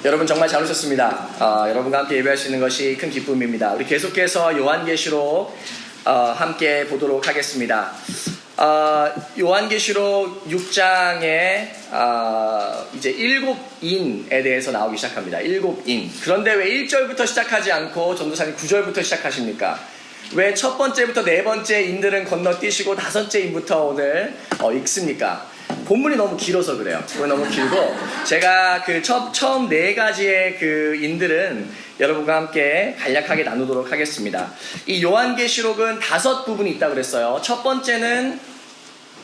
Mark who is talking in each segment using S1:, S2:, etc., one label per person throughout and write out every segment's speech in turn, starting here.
S1: 여러분 정말 잘 오셨습니다. 여러분과 함께 예배할 수 있는 것이 큰 기쁨입니다. 우리 계속해서 요한계시록 함께 보도록 하겠습니다. 요한계시록 6장에 이제 7인에 대해서 나오기 시작합니다. 7인. 그런데 왜 1절부터 시작하지 않고 전도사님 9절부터 시작하십니까? 왜 첫 번째부터 네 번째 인들은 건너뛰시고 다섯째 인부터 오늘 읽습니까? 본문이 너무 길어서 그래요. 너무 길고 제가 그 처음 네 가지의 그 인들은 여러분과 함께 간략하게 나누도록 하겠습니다. 이 요한계시록은 5 부분이 있다고 그랬어요. 첫 번째는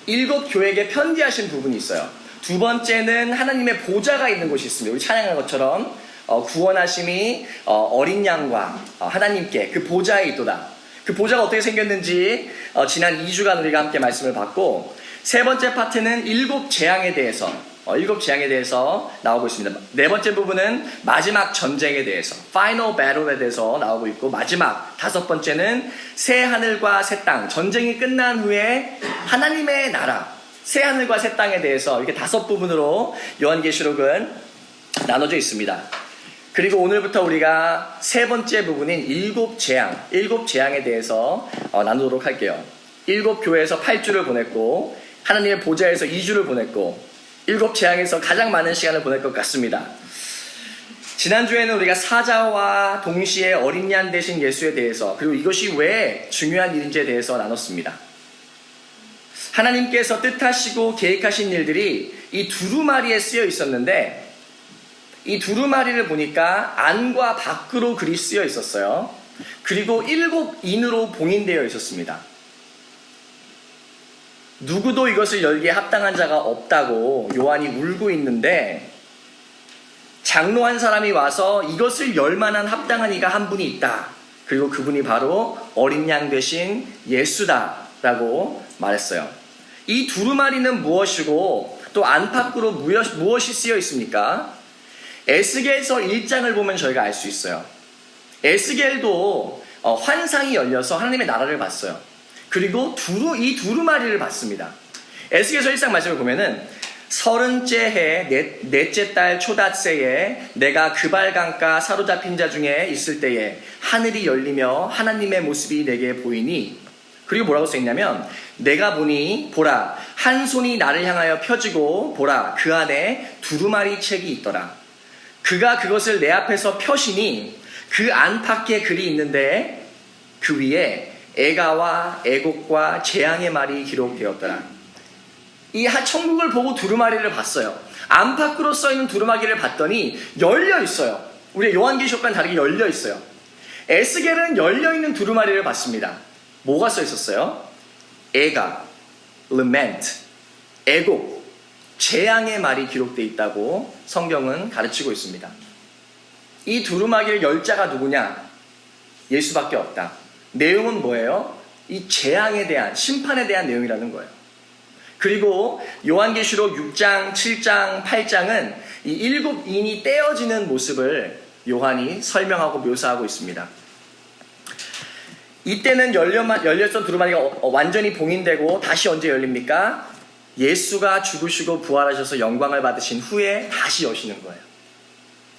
S1: 7 교회에게 편지하신 부분이 있어요. 두 번째는 하나님의 보좌가 있는 곳이 있습니다. 우리 찬양한 것처럼 구원하심이 어린 양과 하나님께 그 보좌에 있도다. 그 보좌가 어떻게 생겼는지 지난 2주간 우리가 함께 말씀을 받고, 세 번째 파트는 7 재앙에 대해서 7 재앙에 대해서 나오고 있습니다. 네 번째 부분은 마지막 전쟁에 대해서 Final Battle에 대해서 나오고 있고, 마지막 5번째는 새 하늘과 새 땅, 전쟁이 끝난 후에 하나님의 나라, 새 하늘과 새 땅에 대해서 이렇게 5 부분으로 요한계시록은 나눠져 있습니다. 그리고 오늘부터 우리가 세 번째 부분인 7 재앙에 대해서 나누도록 할게요. 7 교회에서 8주를 보냈고, 하나님의 보좌에서 2주를 보냈고, 7 재앙에서 가장 많은 시간을 보낼 것 같습니다. 지난주에는 우리가 사자와 동시에 어린 양 되신 예수에 대해서, 그리고 이것이 왜 중요한 일인지에 대해서 나눴습니다. 하나님께서 뜻하시고 계획하신 일들이 이 두루마리에 쓰여 있었는데, 이 두루마리를 보니까 안과 밖으로 글이 쓰여 있었어요. 그리고 7인으로 봉인되어 있었습니다. 누구도 이것을 열기에 합당한 자가 없다고 요한이 울고 있는데, 장로 한 사람이 와서 이것을 열 만한 합당한 이가 한 분이 있다. 그리고 그분이 바로 어린 양 되신 예수다라고 말했어요. 이 두루마리는 무엇이고 또 안팎으로 무엇이 쓰여 있습니까? 에스겔서 1장을 보면 저희가 알 수 있어요. 에스겔도 환상이 열려서 하나님의 나라를 봤어요. 그리고 이 두루마리를 봤습니다. 에스겔서 1장 말씀을 보면은 30째 해 넷째 달 초닷새에 내가 그발강가 사로잡힌 자 중에 있을 때에 하늘이 열리며 하나님의 모습이 내게 보이니, 그리고 뭐라고 써있냐면, 내가 보니 보라 한 손이 나를 향하여 펴지고 보라 그 안에 두루마리 책이 있더라. 그가 그것을 내 앞에서 펴시니 그 안팎에 글이 있는데 그 위에 애가와 애곡과 재앙의 말이 기록되었더라. 이 천국을 보고 두루마리를 봤어요. 안팎으로 써있는 두루마리를 봤더니 열려 있어요. 우리 요한계시록과는 다르게 열려 있어요. 에스겔은 열려있는 두루마리를 봤습니다. 뭐가 써 있었어요? 애가, lament, 애곡, 재앙의 말이 기록되어 있다고 성경은 가르치고 있습니다. 이 두루마기를 열 자가 누구냐? 예수밖에 없다. 내용은 뭐예요? 이 재앙에 대한, 심판에 대한 내용이라는 거예요. 그리고 요한계시록 6장, 7장, 8장은 이 7인이 떼어지는 모습을 요한이 설명하고 묘사하고 있습니다. 이때는 열렸던 두루마리가 완전히 봉인되고 다시 언제 열립니까? 예수가 죽으시고 부활하셔서 영광을 받으신 후에 다시 여시는 거예요.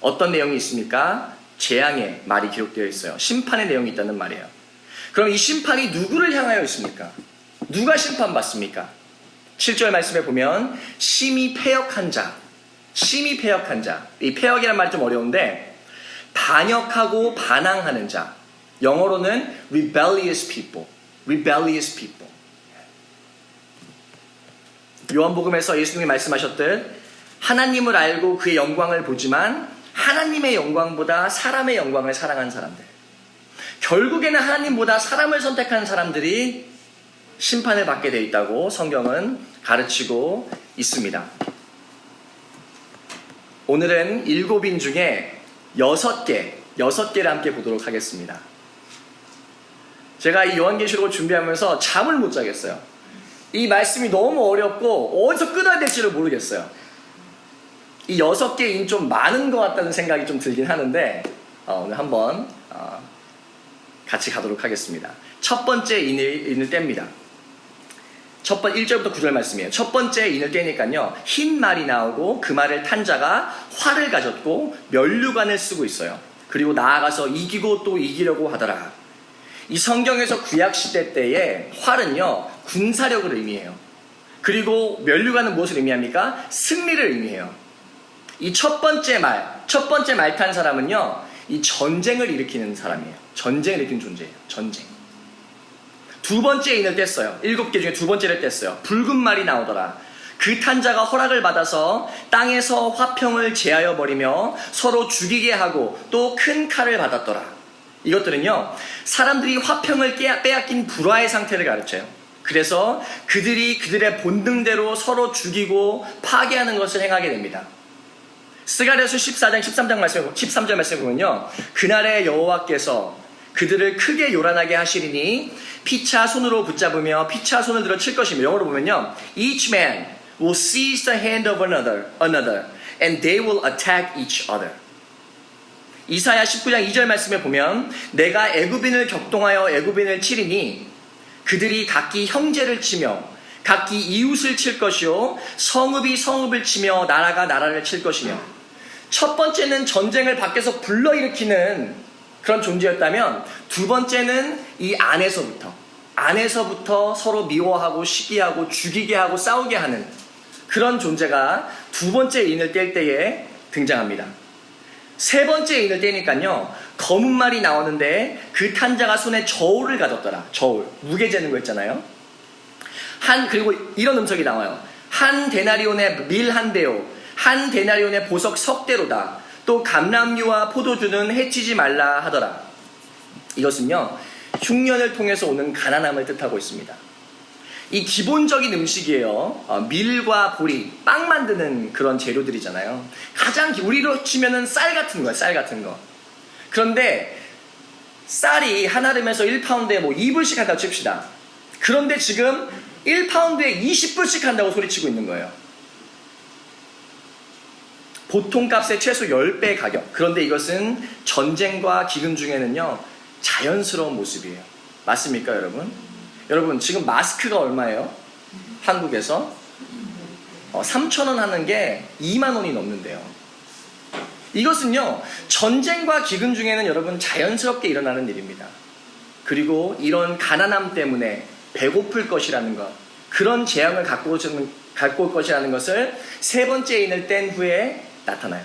S1: 어떤 내용이 있습니까? 재앙의 말이 기록되어 있어요. 심판의 내용이 있다는 말이에요. 그럼 이 심판이 누구를 향하여 있습니까? 누가 심판받습니까? 7절 말씀에 보면 심히 패역한 자, 심히 패역한 자. 이 패역이란 말이 좀 어려운데 반역하고 반항하는 자, 영어로는 rebellious people, rebellious people. 요한복음에서 예수님이 말씀하셨듯 하나님을 알고 그의 영광을 보지만 하나님의 영광보다 사람의 영광을 사랑한 사람들, 결국에는 하나님보다 사람을 선택한 사람들이 심판을 받게 되어 있다고 성경은 가르치고 있습니다. 오늘은 7인 중에 6개를 함께 보도록 하겠습니다. 제가 이 요한계시록을 준비하면서 잠을 못 자겠어요. 이 말씀이 너무 어렵고 어디서 끊어야 될지를 모르겠어요. 이 6개인 좀 많은 것 같다는 생각이 좀 들긴 하는데 오늘 한번 같이 가도록 하겠습니다. 첫 번째 인을 뗍니다. 첫 번 1절부터 9절 말씀이에요. 첫 번째 인을 떼니까요. 흰 말이 나오고 그 말을 탄 자가 활을 가졌고 면류관을 쓰고 있어요. 그리고 나아가서 이기고 또 이기려고 하더라. 이 성경에서 구약시대 때의 활은요. 군사력을 의미해요. 그리고 면류관은 무엇을 의미합니까? 승리를 의미해요. 이 첫 번째 말 탄 사람은요. 이 전쟁을 일으키는 사람이에요. 전쟁을 일으키는 존재예요. 전쟁. 두 번째 인을 뗐어요. 7개 중에 두 번째를 뗐어요. 붉은 말이 나오더라. 그 탄 자가 허락을 받아서 땅에서 화평을 제하여 버리며 서로 죽이게 하고 또 큰 칼을 받았더라. 이것들은요. 사람들이 화평을 빼앗긴 불화의 상태를 가르쳐요. 그래서 그들이 그들의 본능대로 서로 죽이고 파괴하는 것을 행하게 됩니다. 스가랴서 14장 13절 말씀을 보면요. 그날에 여호와께서 그들을 크게 요란하게 하시리니 피차 손으로 붙잡으며 피차 손을 들어 칠 것이며, 영어로 보면요. Each man will seize the hand of another and they will attack each other. 이사야 19장 2절 말씀에 보면 내가 애굽인을 격동하여 애굽인을 치리니 그들이 각기 형제를 치며 각기 이웃을 칠 것이요 성읍이 성읍을 치며 나라가 나라를 칠 것이며. 첫 번째는 전쟁을 밖에서 불러일으키는 그런 존재였다면 두 번째는 이 안에서부터 서로 미워하고 시기하고 죽이게 하고 싸우게 하는 그런 존재가 두 번째 인을 뗄 때에 등장합니다. 세 번째 인을 떼니까요. 검은 말이 나오는데 그 탄자가 손에 저울을 가졌더라. 저울. 무게 재는 거 있잖아요. 그리고 이런 음성이 나와요. 한 데나리온의 밀 한 대요. 한 데나리온의 보석 석 대로다. 또 감람류와 포도주는 해치지 말라 하더라. 이것은요. 흉년을 통해서 오는 가난함을 뜻하고 있습니다. 이 기본적인 음식이에요. 밀과 보리, 빵 만드는 그런 재료들이잖아요. 가장 우리로 치면은 쌀 같은 거예요. 쌀 같은 거. 그런데 쌀이 한 아름에서 1파운드에 뭐 2불씩 한다고 칩시다. 그런데 지금 1파운드에 20불씩 한다고 소리치고 있는 거예요. 보통 값의 최소 10배 가격. 그런데 이것은 전쟁과 기근 중에는요. 자연스러운 모습이에요. 맞습니까, 여러분? 여러분, 지금 마스크가 얼마예요? 한국에서? 3,000원 하는 게 2만 원이 넘는데요. 이것은요, 전쟁과 기근 중에는 여러분 자연스럽게 일어나는 일입니다. 그리고 이런 가난함 때문에 배고플 것이라는 것, 그런 재앙을 갖고 올 것이라는 것을 세 번째 인을 뗀 후에 나타나요.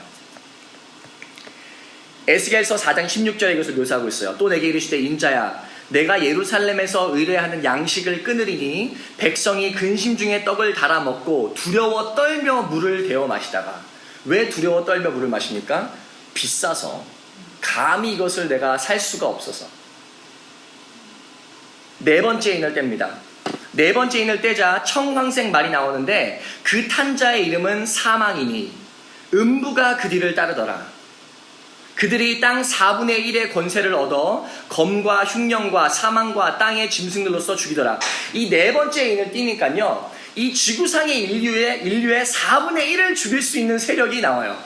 S1: 에스겔서 4장 16절에 이것을 묘사하고 있어요. 또 내게 이르시되 인자야 내가 예루살렘에서 의뢰하는 양식을 끊으리니 백성이 근심 중에 떡을 달아 먹고 두려워 떨며 물을 데워 마시다가. 왜 두려워 떨며 물을 마십니까? 비싸서 감히 이것을 내가 살 수가 없어서. 네 번째 인을 뗍니다. 네 번째 인을 떼자 청황색 말이 나오는데 그 탄자의 이름은 사망이니 음부가 그 뒤를 따르더라. 그들이 땅 4분의 1의 권세를 얻어 검과 흉령과 사망과 땅의 짐승들로서 죽이더라. 이 네 번째 인을 띄니까요. 이 지구상의 인류의 4분의 1을 죽일 수 있는 세력이 나와요.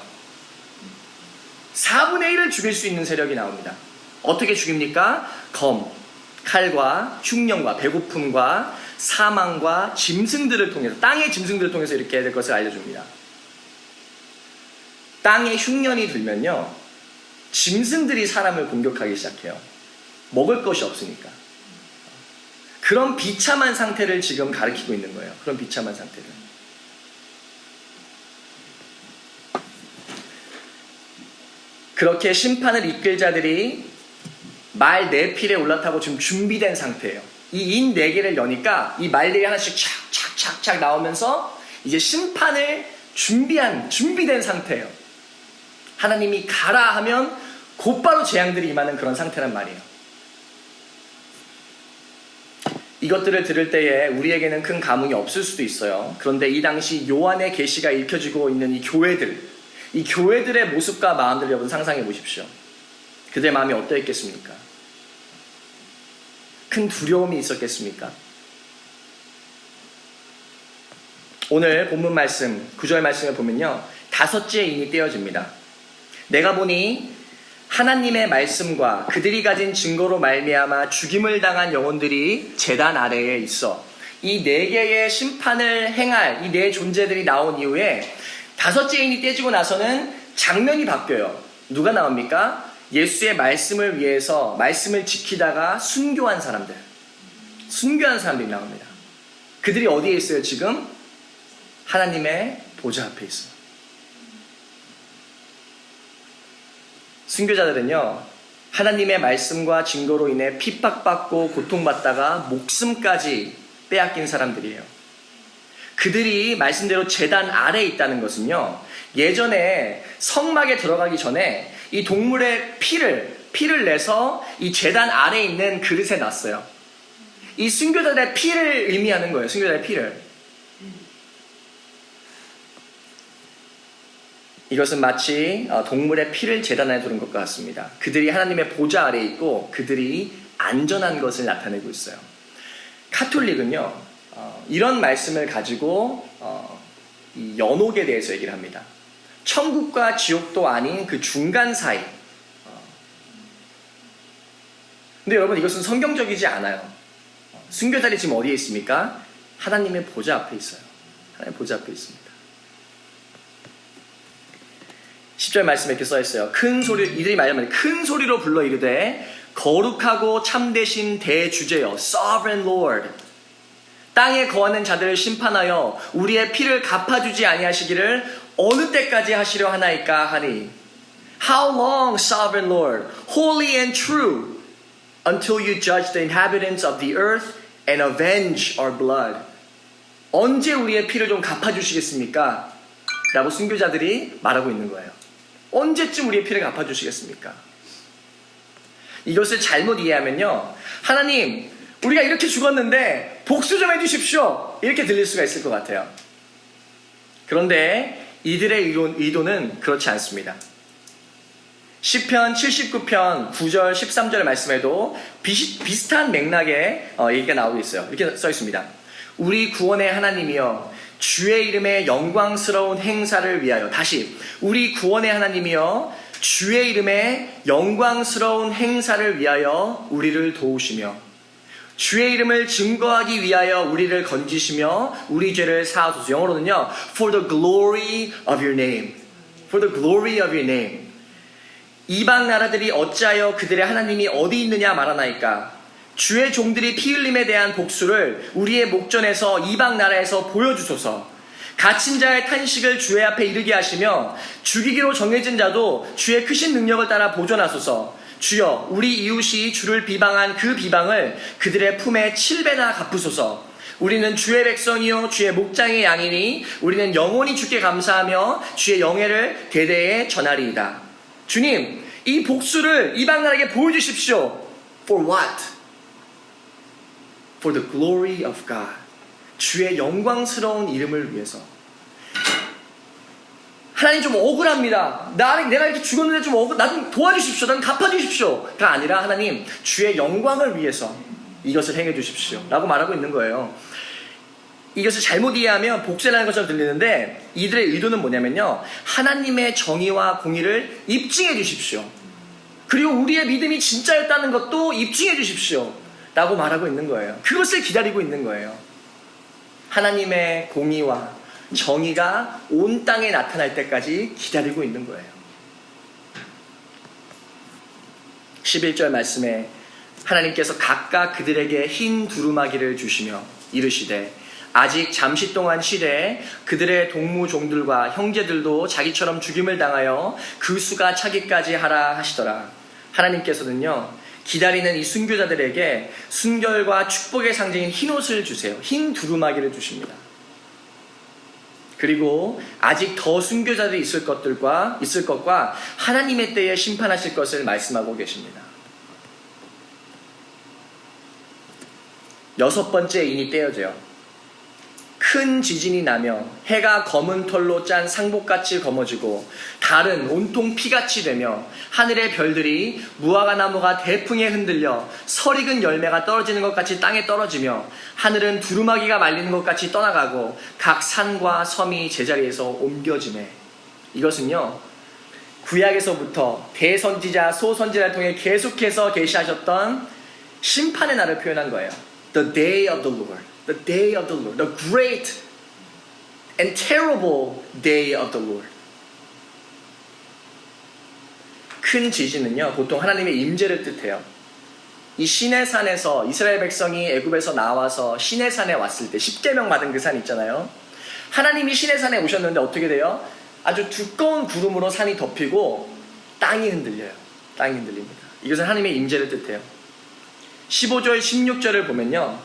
S1: 4분의 1을 죽일 수 있는 세력이 나옵니다. 어떻게 죽입니까? 검, 칼과 흉령과 배고픔과 사망과 짐승들을 통해서, 땅의 짐승들을 통해서 이렇게 될 것을 알려줍니다. 땅에 흉년이 들면요, 짐승들이 사람을 공격하기 시작해요. 먹을 것이 없으니까. 그런 비참한 상태를 지금 가리키고 있는 거예요. 그런 비참한 상태를. 그렇게 심판을 이끌 자들이 말 4필에 올라타고 지금 준비된 상태예요. 이 인 4개를 여니까 이 말들이 하나씩 착착착착 나오면서 이제 심판을 준비된 상태예요. 하나님이 가라 하면 곧바로 재앙들이 임하는 그런 상태란 말이에요. 이것들을 들을 때에 우리에게는 큰 감흥이 없을 수도 있어요. 그런데 이 당시 요한의 계시가 읽혀지고 있는 이 교회들의 모습과 마음들 여러분 상상해 보십시오. 그들의 마음이 어떠했겠습니까? 큰 두려움이 있었겠습니까? 오늘 본문 말씀 9절 말씀을 보면요, 5째 인이 떼어집니다. 내가 보니 하나님의 말씀과 그들이 가진 증거로 말미암아 죽임을 당한 영혼들이 제단 아래에 있어 이 네 개의 심판을 행할 이 네 존재들이 나온 이후에 다섯째 인이 떼지고 나서는 장면이 바뀌어요. 누가 나옵니까? 예수의 말씀을 위해서 말씀을 지키다가 순교한 사람들이 나옵니다. 그들이 어디에 있어요 지금? 하나님의 보좌 앞에 있어요. 순교자들은요, 하나님의 말씀과 증거로 인해 핍박받고 고통받다가 목숨까지 빼앗긴 사람들이에요. 그들이 말씀대로 제단 아래에 있다는 것은요, 예전에 성막에 들어가기 전에 이 동물의 피를 내서 이 제단 아래에 있는 그릇에 놨어요. 이 순교자들의 피를 의미하는 거예요. 순교자의 피를. 이것은 마치 동물의 피를 제단에 두는 것과 같습니다. 그들이 하나님의 보좌 아래에 있고 그들이 안전한 것을 나타내고 있어요. 카톨릭은요, 이런 말씀을 가지고 이 연옥에 대해서 얘기를 합니다. 천국과 지옥도 아닌 그 중간 사이. 근데 여러분, 이것은 성경적이지 않아요. 순교자들이 지금 어디에 있습니까? 하나님의 보좌 앞에 있어요. 하나님의 보좌 앞에 있습니다. 10절 말씀에 이렇게 써있어요. 이들이 말하면 큰 소리로 불러 이르되 거룩하고 참되신 대주제여, Sovereign Lord, 땅에 거하는 자들을 심판하여 우리의 피를 갚아주지 아니하시기를 어느 때까지 하시려 하나이까 하니, How long, Sovereign Lord, holy and true, until you judge the inhabitants of the earth and avenge our blood. 언제 우리의 피를 좀 갚아주시겠습니까? 라고 순교자들이 말하고 있는 거예요. 언제쯤 우리의 피를 갚아주시겠습니까? 이것을 잘못 이해하면요, 하나님, 우리가 이렇게 죽었는데 복수 좀 해주십시오, 이렇게 들릴 수가 있을 것 같아요. 그런데 이들의 의도는 그렇지 않습니다. 시편 79편 9절 13절의 말씀에도 비슷한 맥락의 얘기가 나오고 있어요. 이렇게 써 있습니다. 우리 구원의 하나님이여, 주의 이름의 영광스러운 행사를 위하여, 다시, 우리 구원의 하나님이여, 주의 이름의 영광스러운 행사를 위하여 우리를 도우시며 주의 이름을 증거하기 위하여 우리를 건지시며 우리 죄를 사하소서. 영어로는요, For the glory of your name. For the glory of your name. 이방 나라들이 어찌하여 그들의 하나님이 어디 있느냐 말하나이까. 주의 종들이 피 흘림에 대한 복수를 우리의 목전에서 이방 나라에서 보여주소서. 갇힌 자의 탄식을 주의 앞에 이르게 하시며 죽이기로 정해진 자도 주의 크신 능력을 따라 보존하소서. 주여, 우리 이웃이 주를 비방한 그 비방을 그들의 품에 7배나 갚으소서. 우리는 주의 백성이요 주의 목장의 양이니 우리는 영원히 주께 감사하며 주의 영예를 대대에 전하리이다. 주님, 이 복수를 이방 나라에게 보여주십시오. For what? For the glory of God. 주의 영광스러운 이름을 위해서. 하나님, 좀 억울합니다. 내가 이렇게 죽었는데 좀 나 좀 도와주십시오. 난 갚아주십시오.가 아니라, 하나님, 주의 영광을 위해서 이것을 행해 주십시오. 라고 말하고 있는 거예요. 이것을 잘못 이해하면 복수라는 것처럼 들리는데, 이들의 의도는 뭐냐면요, 하나님의 정의와 공의를 입증해 주십시오. 그리고 우리의 믿음이 진짜였다는 것도 입증해 주십시오. 라고 말하고 있는 거예요. 그것을 기다리고 있는 거예요. 하나님의 공의와 정의가 온 땅에 나타날 때까지 기다리고 있는 거예요. 11절 말씀에 하나님께서 각각 그들에게 흰 두루마기를 주시며 이르시되 아직 잠시 동안 쉬되 그들의 동무종들과 형제들도 자기처럼 죽임을 당하여 그 수가 차기까지 하라 하시더라. 하나님께서는요, 기다리는 이 순교자들에게 순결과 축복의 상징인 흰 옷을 주세요. 흰 두루마기를 주십니다. 그리고 아직 더 순교자들이 있을 것과 하나님의 때에 심판하실 것을 말씀하고 계십니다. 6번째 인이 떼어져요. 큰 지진이 나며 해가 검은 털로 짠 상복같이 검어지고 달은 온통 피같이 되며 하늘의 별들이 무화과나무가 대풍에 흔들려 설익은 열매가 떨어지는 것 같이 땅에 떨어지며 하늘은 두루마기가 말리는 것 같이 떠나가고 각 산과 섬이 제자리에서 옮겨지네. 이것은요, 구약에서부터 대선지자 소선지자를 통해 계속해서 계시하셨던 심판의 날을 표현한 거예요. The day of the Lord. The day of the Lord. The great and terrible day of the Lord. 큰 지진은요, 보통 하나님의 임재를 뜻해요. 이 시내산에서 이스라엘 백성이 애굽에서 나와서 시내산에 왔을 때 10계명 받은 그 산 있잖아요. 하나님이 시내산에 오셨는데 어떻게 돼요? 아주 두꺼운 구름으로 산이 덮이고 땅이 흔들려요. 땅이 흔들립니다. 이것은 하나님의 임재를 뜻해요. 15절 16절을 보면요,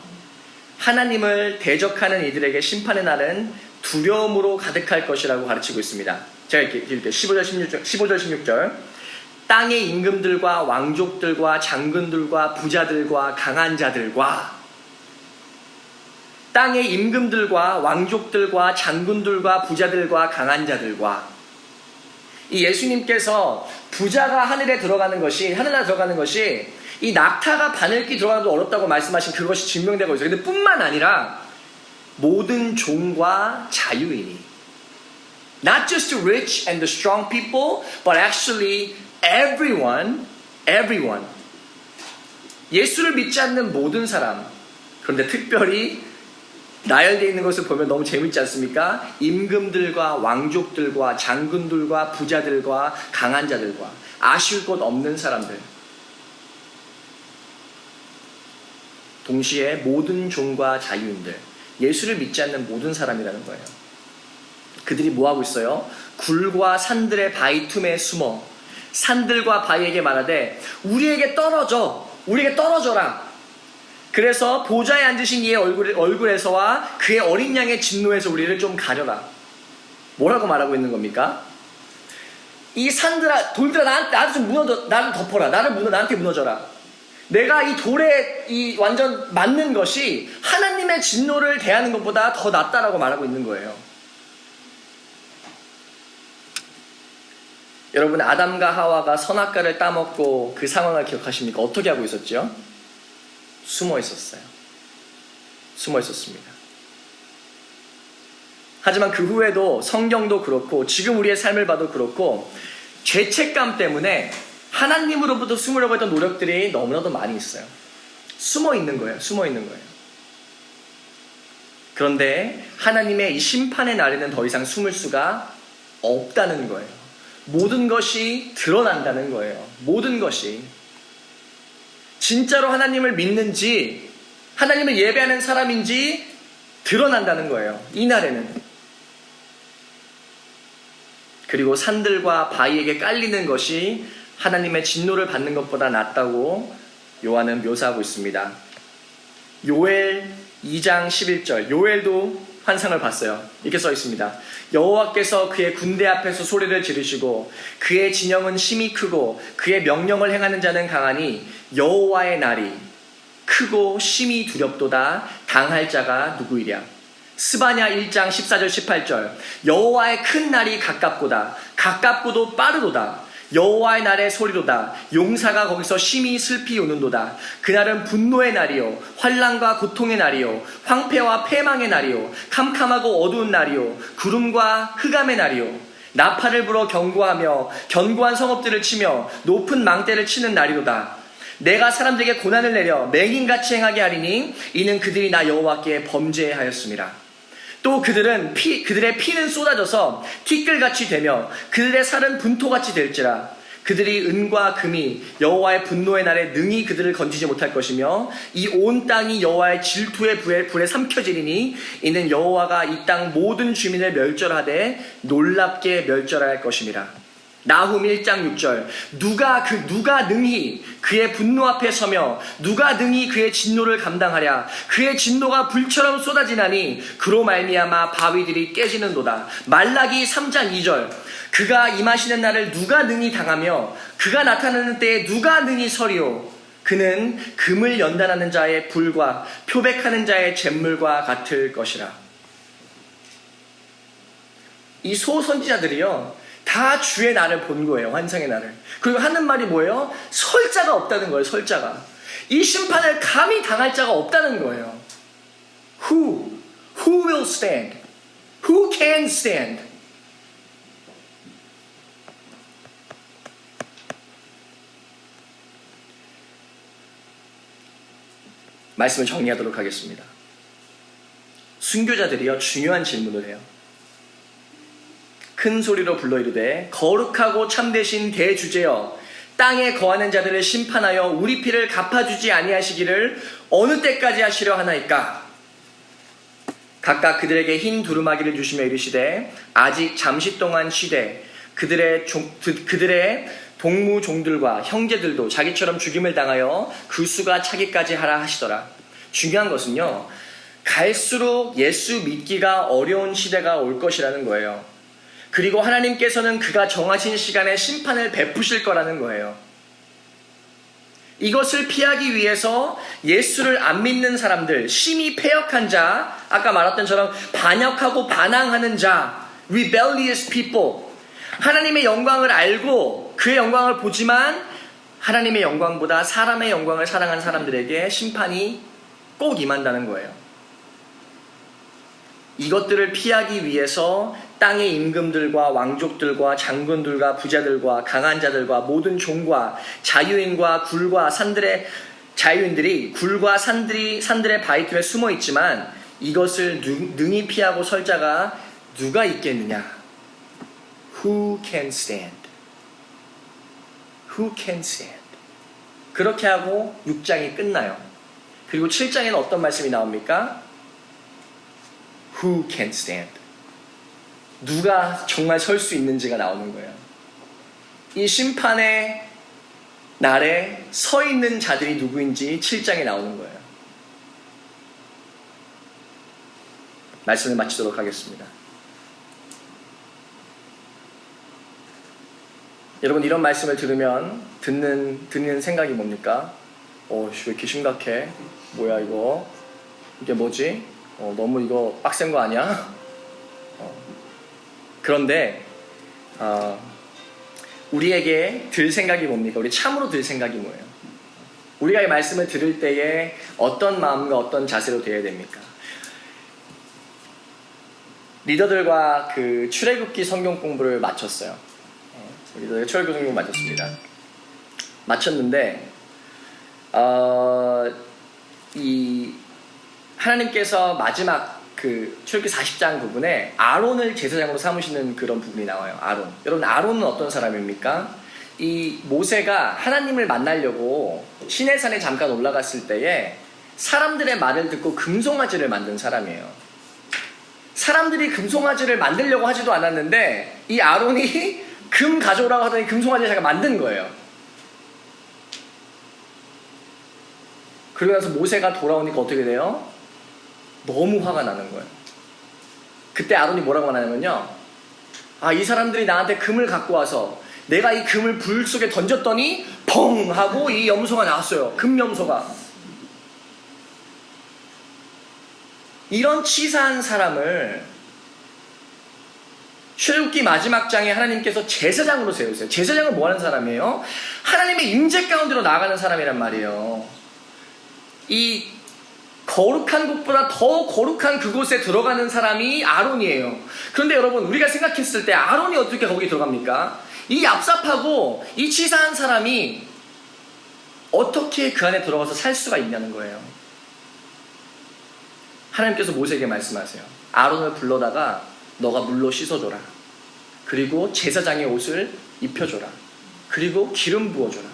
S1: 하나님을 대적하는 이들에게 심판의 날은 두려움으로 가득할 것이라고 가르치고 있습니다. 제가 이렇게 읽을게요. 15절 16절. 땅의 임금들과 왕족들과 장군들과 부자들과 강한 자들과, 땅의 임금들과 왕족들과 장군들과 부자들과 강한 자들과, 이 예수님께서 부자가 하늘나라에 들어가는 것이 이 낙타가 바늘기 들어가도 어렵다고 말씀하신 그것이 증명되고 있어요. 근데 뿐만 아니라 모든 종과 자유인이, not just the rich and the strong people, but actually everyone. 예수를 믿지 않는 모든 사람, 그런데 특별히 나열되어 있는 것을 보면 너무 재밌지 않습니까? 임금들과 왕족들과 장군들과 부자들과 강한 자들과 아쉬울 것 없는 사람들, 동시에 모든 종과 자유인들, 예수를 믿지 않는 모든 사람이라는 거예요. 그들이 뭐하고 있어요? 굴과 산들의 바위 틈에 숨어 산들과 바위에게 말하되 우리에게 떨어져라. 그래서 보좌에 앉으신 이의 얼굴에서와 그의 어린 양의 진노에서 우리를 좀 가려라. 뭐라고 말하고 있는 겁니까? 이 산들아, 돌들아, 나를 좀 나를 덮어라. 나한테 무너져라. 내가 이 돌에 이 완전 맞는 것이 하나님의 진노를 대하는 것보다 더 낫다라고 말하고 있는 거예요. 여러분, 아담과 하와가 선악과를 따먹고 그 상황을 기억하십니까? 어떻게 하고 있었죠? 숨어 있었습니다. 하지만 그 후에도 성경도 그렇고 지금 우리의 삶을 봐도 그렇고 죄책감 때문에 하나님으로부터 숨으려고 했던 노력들이 너무나도 많이 있어요. 숨어 있는 거예요. 그런데 하나님의 이 심판의 날에는 더 이상 숨을 수가 없다는 거예요. 모든 것이 드러난다는 거예요. 모든 것이. 진짜로 하나님을 믿는지, 하나님을 예배하는 사람인지 드러난다는 거예요. 이 날에는. 그리고 산들과 바위에게 깔리는 것이 하나님의 진노를 받는 것보다 낫다고 요한은 묘사하고 있습니다. 요엘 2장 11절. 요엘도 환상을 봤어요. 이렇게 써 있습니다. 여호와께서 그의 군대 앞에서 소리를 지르시고 그의 진영은 심히 크고 그의 명령을 행하는 자는 강하니 여호와의 날이 크고 심히 두렵도다. 당할 자가 누구이랴. 스바냐 1장 14절 18절. 여호와의 큰 날이 가깝고다. 가깝고도 빠르도다. 여호와의 날의 소리로다. 용사가 거기서 심히 슬피 우는도다. 그날은 분노의 날이요 환난과 고통의 날이요 황폐와 패망의 날이요 캄캄하고 어두운 날이요 구름과 흑암의 날이요 나팔을 불어 경고하며 견고한 성읍들을 치며 높은 망대를 치는 날이로다. 내가 사람들에게 고난을 내려 맹인같이 행하게 하리니 이는 그들이 나 여호와께 범죄하였습니다. 또 그들의 피는 쏟아져서 티끌같이 되며 그들의 살은 분토같이 될지라. 그들이 은과 금이 여호와의 분노의 날에 능히 그들을 건지지 못할 것이며 이 온 땅이 여호와의 질투의 불에 삼켜지리니 이는 여호와가 이 땅 모든 주민을 멸절하되 놀랍게 멸절할 것임이라. 나훔 1장 6절. 누가 능히 그의 분노 앞에 서며 누가 능히 그의 진노를 감당하랴. 그의 진노가 불처럼 쏟아지나니 그로 말미암아 바위들이 깨지는도다. 말라기 3장 2절. 그가 임하시는 날을 누가 능히 당하며 그가 나타나는 때에 누가 능히 서리오. 그는 금을 연단하는 자의 불과 표백하는 자의 잿물과 같을 것이라. 이 소선지자들이요 다 주의 날을 본 거예요. 환상의 날을. 그리고 하는 말이 뭐예요? 설 자가 없다는 거예요. 설 자가. 이 심판을 감히 당할 자가 없다는 거예요. Who will stand? Who can stand? 말씀을 정리하도록 하겠습니다. 순교자들이요 중요한 질문을 해요. 큰 소리로 불러 이르되 거룩하고 참되신 대주제여 땅에 거하는 자들을 심판하여 우리 피를 갚아주지 아니하시기를 어느 때까지 하시려 하나이까. 각각 그들에게 흰 두루마기를 주시며 이르시되 아직 잠시 동안 쉬되 그들의 동무 종들과 형제들도 자기처럼 죽임을 당하여 그 수가 차기까지 하라 하시더라. 중요한 것은요, 갈수록 예수 믿기가 어려운 시대가 올 것이라는 거예요. 그리고 하나님께서는 그가 정하신 시간에 심판을 베푸실 거라는 거예요. 이것을 피하기 위해서 예수를 안 믿는 사람들, 심히 패역한 자, 아까 말했던 처럼 반역하고 반항하는 자, rebellious people, 하나님의 영광을 알고 그의 영광을 보지만 하나님의 영광보다 사람의 영광을 사랑한 사람들에게 심판이 꼭 임한다는 거예요. 이것들을 피하기 위해서 땅의 임금들과 왕족들과 장군들과 부자들과 강한 자들과 모든 종과 자유인과 굴과 산들의 자유인들이 굴과 산들의 바위 틈에 숨어 있지만 이것을 능히 피하고 설 자가 누가 있겠느냐? Who can stand? Who can stand? 그렇게 하고 6장이 끝나요. 그리고 7장에는 어떤 말씀이 나옵니까? Who can stand? 누가 정말 설 수 있는지가 나오는 거예요. 이 심판의 날에 서 있는 자들이 누구인지 7장에 나오는 거예요. 말씀을 마치도록 하겠습니다. 여러분, 이런 말씀을 들으면 듣는 생각이 뭡니까? 왜 이렇게 심각해? 뭐야 이거? 이게 뭐지? 너무 이거 빡센 거 아니야? 그런데 우리에게 들 생각이 뭡니까? 우리 참으로 들 생각이 뭐예요? 우리가 이 말씀을 들을 때에 어떤 마음과 어떤 자세로 되어야 됩니까? 리더들과 그 출애굽기 성경 공부를 마쳤어요. 리더들 출애굽기 성경 마쳤습니다. 마쳤는데 이 하나님께서 마지막 그 출애굽기 40장 부분에 아론을 제사장으로 삼으시는 그런 부분이 나와요. 아론. 여러분, 아론은 어떤 사람입니까? 이 모세가 하나님을 만나려고 시내산에 잠깐 올라갔을 때에 사람들의 말을 듣고 금송아지를 만든 사람이에요. 사람들이 금송아지를 만들려고 하지도 않았는데 이 아론이 금 가져오라고 하더니 금송아지를 자기가 만든 거예요. 그러고 나서 모세가 돌아오니까 어떻게 돼요? 너무 화가 나는 거예요. 그때 아론이 뭐라고 하냐면요, 이 사람들이 나한테 금을 갖고 와서 내가 이 금을 불 속에 던졌더니 펑 하고 이 염소가 나왔어요. 금염소가. 이런 치사한 사람을 출애굽기 마지막 장에 하나님께서 제사장으로 세우세요. 제사장은 뭐 하는 사람이에요? 하나님의 임재 가운데로 나아가는 사람이란 말이에요. 이 거룩한 곳보다 더 거룩한 그곳에 들어가는 사람이 아론이에요. 그런데 여러분, 우리가 생각했을 때 아론이 어떻게 거기 들어갑니까? 이 얍삽하고 이 치사한 사람이 어떻게 그 안에 들어가서 살 수가 있냐는 거예요. 하나님께서 모세에게 말씀하세요. 아론을 불러다가 너가 물로 씻어줘라. 그리고 제사장의 옷을 입혀줘라. 그리고 기름 부어줘라.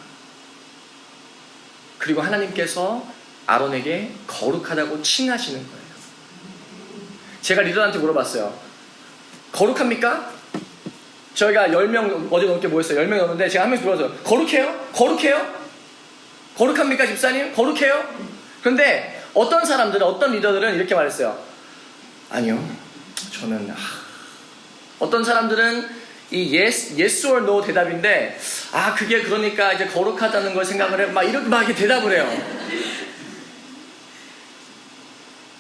S1: 그리고 하나님께서 아론에게 거룩하다고 칭하시는 거예요. 제가 리더한테 물어봤어요. 거룩합니까? 저희가 10명 어제 넘게 모였어요. 10명 넘는데 제가 한 명씩 물어봤어요. 거룩해요? 거룩해요? 거룩합니까 집사님? 거룩해요? 그런데 어떤 사람들은, 어떤 리더들은 이렇게 말했어요. 아니요, 저는 어떤 사람들은 이 yes or no 대답인데 그게 그러니까 이제 거룩하다는 걸 생각을 해 막 이렇게 대답을 해요.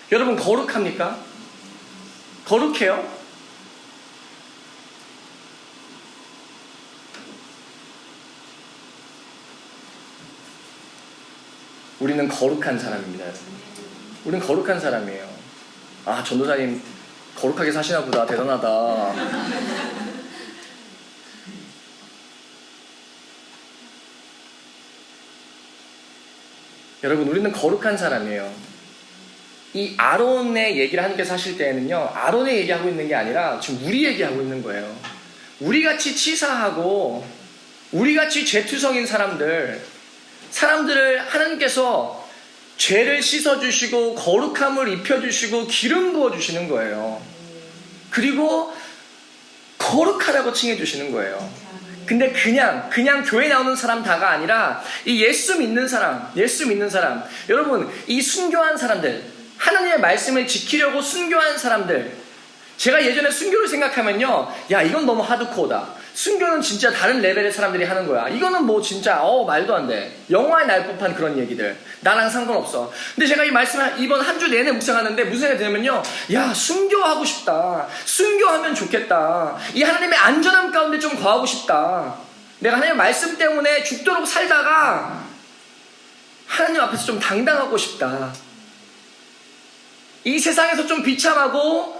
S1: 여러분, 거룩합니까? 거룩해요? 우리는 거룩한 사람입니다. 우리는 거룩한 사람이에요. 전도사님 거룩하게 사시나 보다. 대단하다. 여러분, 우리는 거룩한 사람이에요. 이 아론의 얘기를 하나님께서 하실 때에는요, 아론의 얘기하고 있는 게 아니라 지금 우리 얘기하고 있는 거예요. 우리같이 치사하고 우리같이 죄투성인 사람들을 하나님께서 죄를 씻어주시고 거룩함을 입혀주시고 기름 부어주시는 거예요. 그리고 거룩하다고 칭해주시는 거예요. 근데 그냥 교회 나오는 사람 다가 아니라 이 예수 믿는 사람, 여러분, 이 순교한 사람들, 하나님의 말씀을 지키려고 순교한 사람들, 제가 예전에 순교를 생각하면요, 야, 이건 너무 하드코어다. 순교는 진짜 다른 레벨의 사람들이 하는 거야. 이거는 뭐 진짜 말도 안 돼. 영화에 날 법한 그런 얘기들. 나랑 상관없어. 근데 제가 이 말씀을 이번 한 주 내내 묵상하는데 무슨 생각이 드냐면요, 야, 순교하고 싶다. 순교하면 좋겠다. 이 하나님의 안전함 가운데 좀 거하고 싶다. 내가 하나님의 말씀 때문에 죽도록 살다가 하나님 앞에서 좀 당당하고 싶다. 이 세상에서 좀 비참하고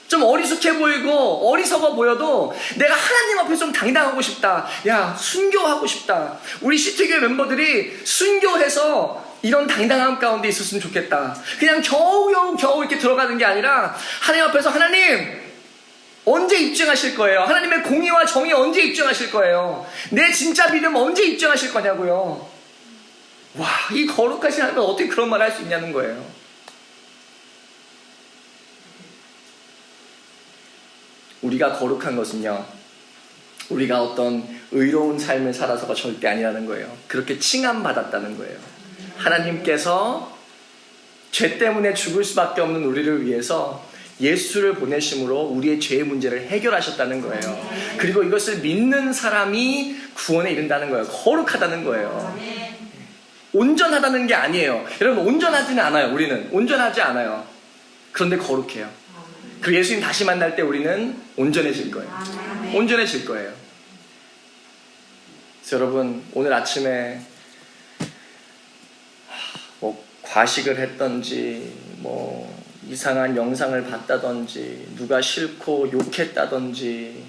S1: 좀 어리숙해 보이고 어리석어 보여도 내가 하나님 앞에 좀 당당하고 싶다. 야, 순교하고 싶다. 우리 시티교회 멤버들이 순교해서 이런 당당함 가운데 있었으면 좋겠다. 그냥 겨우 이렇게 들어가는 게 아니라 하나님 앞에서, 하나님 언제 입증하실 거예요? 하나님의 공의와 정의 언제 입증하실 거예요? 내 진짜 믿음 언제 입증하실 거냐고요. 와, 이 거룩하신 하나님 어떻게 그런 말을 할 수 있냐는 거예요. 우리가 거룩한 것은요, 우리가 어떤 의로운 삶을 살아서가 절대 아니라는 거예요. 그렇게 칭함받았다는 거예요. 하나님께서 죄 때문에 죽을 수밖에 없는 우리를 위해서 예수를 보내심으로 우리의 죄의 문제를 해결하셨다는 거예요. 그리고 이것을 믿는 사람이 구원에 이른다는 거예요. 거룩하다는 거예요. 온전하다는 게 아니에요. 여러분, 온전하지는 않아요. 우리는 온전하지 않아요. 그런데 거룩해요. 그리고 예수님 다시 만날 때 우리는 온전해질 거예요. 온전해질 거예요. 그래서 여러분, 오늘 아침에 뭐 과식을 했던지, 뭐 이상한 영상을 봤다든지, 누가 싫고 욕했다든지,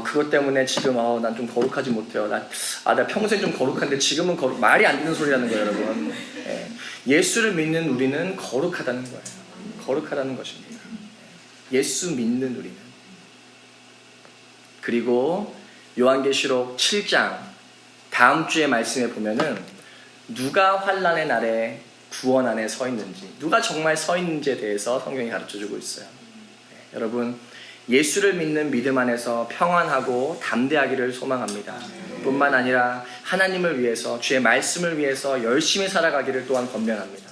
S1: 그것 때문에 지금 난 좀 거룩하지 못해요. 나 평생 좀 거룩한데 지금은 말이 안 되는 소리라는 거예요, 여러분. 예수를 믿는 우리는 거룩하다는 거예요. 거룩하다는 것입니다. 예수 믿는 우리는. 그리고 요한계시록 7장 다음 주의 말씀에 보면은 누가 환난의 날에 구원 안에 서 있는지, 누가 정말 서 있는지에 대해서 성경이 가르쳐주고 있어요. 여러분, 예수를 믿는 믿음 안에서 평안하고 담대하기를 소망합니다. 뿐만 아니라 하나님을 위해서, 주의 말씀을 위해서 열심히 살아가기를 또한 권면합니다.